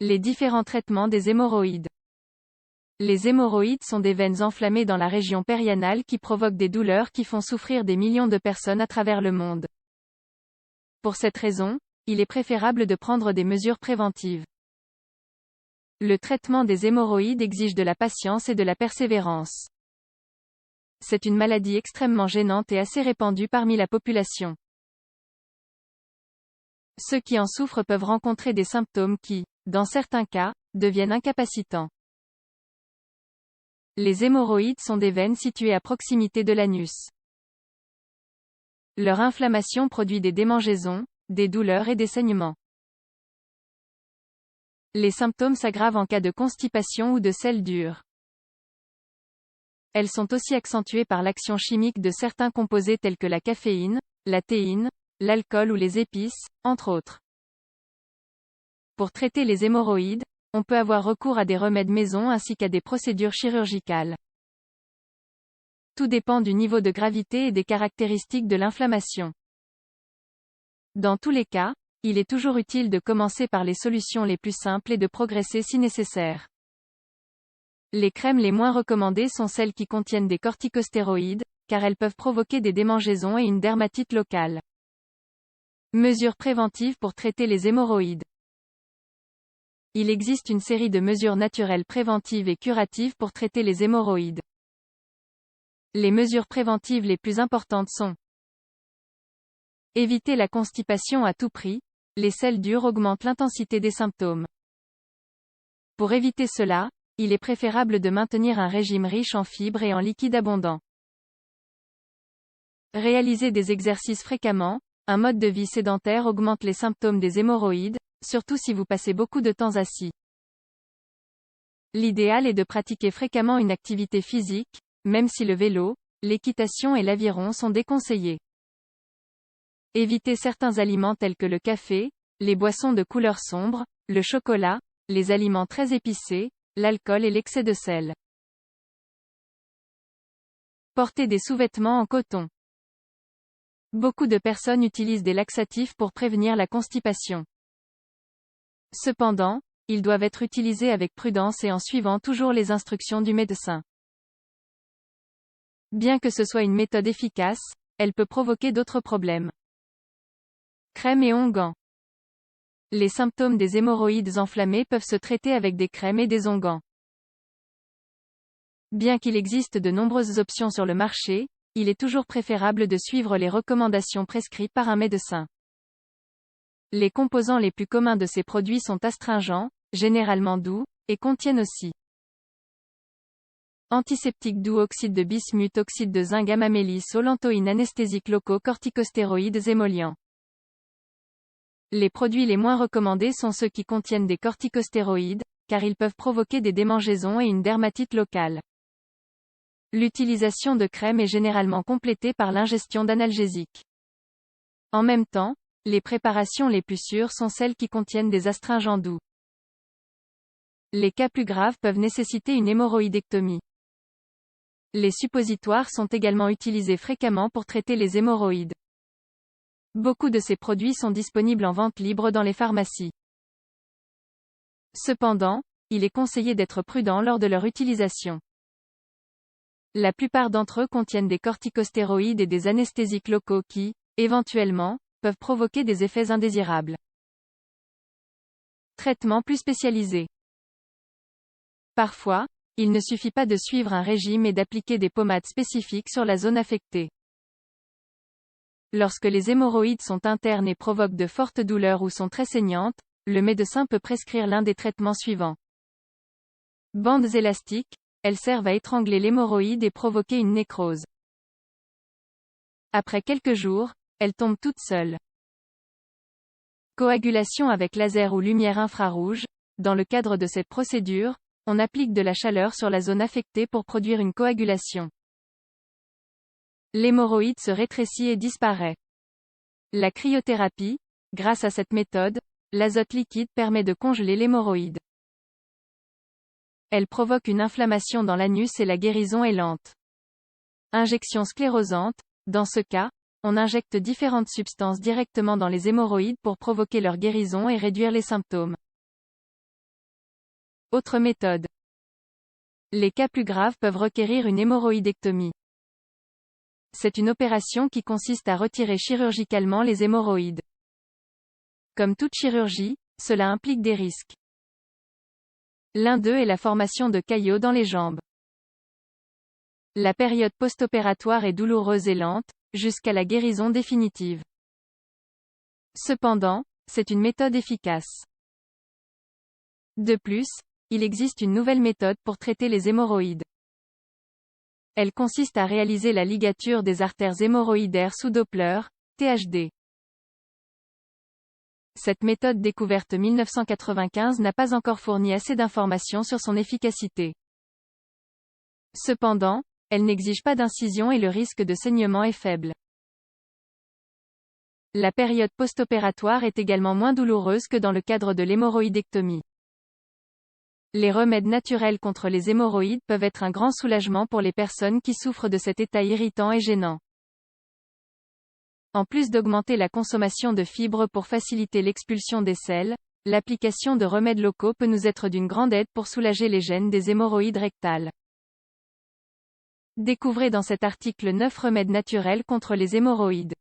Les différents traitements des hémorroïdes. Les hémorroïdes sont des veines enflammées dans la région périanale qui provoquent des douleurs qui font souffrir des millions de personnes à travers le monde. Pour cette raison, il est préférable de prendre des mesures préventives. Le traitement des hémorroïdes exige de la patience et de la persévérance. C'est une maladie extrêmement gênante et assez répandue parmi la population. Ceux qui en souffrent peuvent rencontrer des symptômes qui, dans certains cas, deviennent incapacitants. Les hémorroïdes sont des veines situées à proximité de l'anus. Leur inflammation produit des démangeaisons, des douleurs et des saignements. Les symptômes s'aggravent en cas de constipation ou de selle dure. Elles sont aussi accentuées par l'action chimique de certains composés tels que la caféine, la théine, l'alcool ou les épices, entre autres. Pour traiter les hémorroïdes, on peut avoir recours à des remèdes maison ainsi qu'à des procédures chirurgicales. Tout dépend du niveau de gravité et des caractéristiques de l'inflammation. Dans tous les cas, il est toujours utile de commencer par les solutions les plus simples et de progresser si nécessaire. Les crèmes les moins recommandées sont celles qui contiennent des corticostéroïdes, car elles peuvent provoquer des démangeaisons et une dermatite locale. Mesures préventives pour traiter les hémorroïdes. Il existe une série de mesures naturelles préventives et curatives pour traiter les hémorroïdes. Les mesures préventives les plus importantes sont: éviter la constipation à tout prix. Les selles dures augmentent l'intensité des symptômes. Pour éviter cela, il est préférable de maintenir un régime riche en fibres et en liquides abondants. Réaliser des exercices fréquemment. Un mode de vie sédentaire augmente les symptômes des hémorroïdes, surtout si vous passez beaucoup de temps assis. L'idéal est de pratiquer fréquemment une activité physique, même si le vélo, l'équitation et l'aviron sont déconseillés. Évitez certains aliments tels que le café, les boissons de couleur sombre, le chocolat, les aliments très épicés, l'alcool et l'excès de sel. Portez des sous-vêtements en coton. Beaucoup de personnes utilisent des laxatifs pour prévenir la constipation. Cependant, ils doivent être utilisés avec prudence et en suivant toujours les instructions du médecin. Bien que ce soit une méthode efficace, elle peut provoquer d'autres problèmes. Crème et onguents. Les symptômes des hémorroïdes enflammées peuvent se traiter avec des crèmes et des onguents. Bien qu'il existe de nombreuses options sur le marché, il est toujours préférable de suivre les recommandations prescrites par un médecin. Les composants les plus communs de ces produits sont astringents, généralement doux, et contiennent aussi antiseptiques doux, oxyde de bismuth, oxyde de zinc, gamma-mélis, allantoïnes, anesthésiques locaux, corticostéroïdes, émollients. Les produits les moins recommandés sont ceux qui contiennent des corticostéroïdes, car ils peuvent provoquer des démangeaisons et une dermatite locale. L'utilisation de crème est généralement complétée par l'ingestion d'analgésiques. En même temps, les préparations les plus sûres sont celles qui contiennent des astringents doux. Les cas plus graves peuvent nécessiter une hémorroïdectomie. Les suppositoires sont également utilisés fréquemment pour traiter les hémorroïdes. Beaucoup de ces produits sont disponibles en vente libre dans les pharmacies. Cependant, il est conseillé d'être prudent lors de leur utilisation. La plupart d'entre eux contiennent des corticostéroïdes et des anesthésiques locaux qui, éventuellement, peuvent provoquer des effets indésirables. Traitement plus spécialisé. Parfois, il ne suffit pas de suivre un régime et d'appliquer des pommades spécifiques sur la zone affectée. Lorsque les hémorroïdes sont internes et provoquent de fortes douleurs ou sont très saignantes, le médecin peut prescrire l'un des traitements suivants. Bandes élastiques, elles servent à étrangler l'hémorroïde et provoquer une nécrose. Après quelques jours, elles tombent toutes seules. Coagulation avec laser ou lumière infrarouge. Dans le cadre de cette procédure, on applique de la chaleur sur la zone affectée pour produire une coagulation. L'hémorroïde se rétrécit et disparaît. La cryothérapie. Grâce à cette méthode, l'azote liquide permet de congeler l'hémorroïde. Elle provoque une inflammation dans l'anus et la guérison est lente. Injection sclérosante. Dans ce cas, on injecte différentes substances directement dans les hémorroïdes pour provoquer leur guérison et réduire les symptômes. Autre méthode. Les cas plus graves peuvent requérir une hémorroïdectomie. C'est une opération qui consiste à retirer chirurgicalement les hémorroïdes. Comme toute chirurgie, cela implique des risques. L'un d'eux est la formation de caillots dans les jambes. La période post-opératoire est douloureuse et lente, jusqu'à la guérison définitive. Cependant, c'est une méthode efficace. De plus, il existe une nouvelle méthode pour traiter les hémorroïdes. Elle consiste à réaliser la ligature des artères hémorroïdaires sous Doppler, THD. Cette méthode découverte 1995 n'a pas encore fourni assez d'informations sur son efficacité. Cependant, elle n'exige pas d'incision et le risque de saignement est faible. La période post-opératoire est également moins douloureuse que dans le cadre de l'hémorroïdectomie. Les remèdes naturels contre les hémorroïdes peuvent être un grand soulagement pour les personnes qui souffrent de cet état irritant et gênant. En plus d'augmenter la consommation de fibres pour faciliter l'expulsion des selles, l'application de remèdes locaux peut nous être d'une grande aide pour soulager les gênes des hémorroïdes rectales. Découvrez dans cet article 9 remèdes naturels contre les hémorroïdes.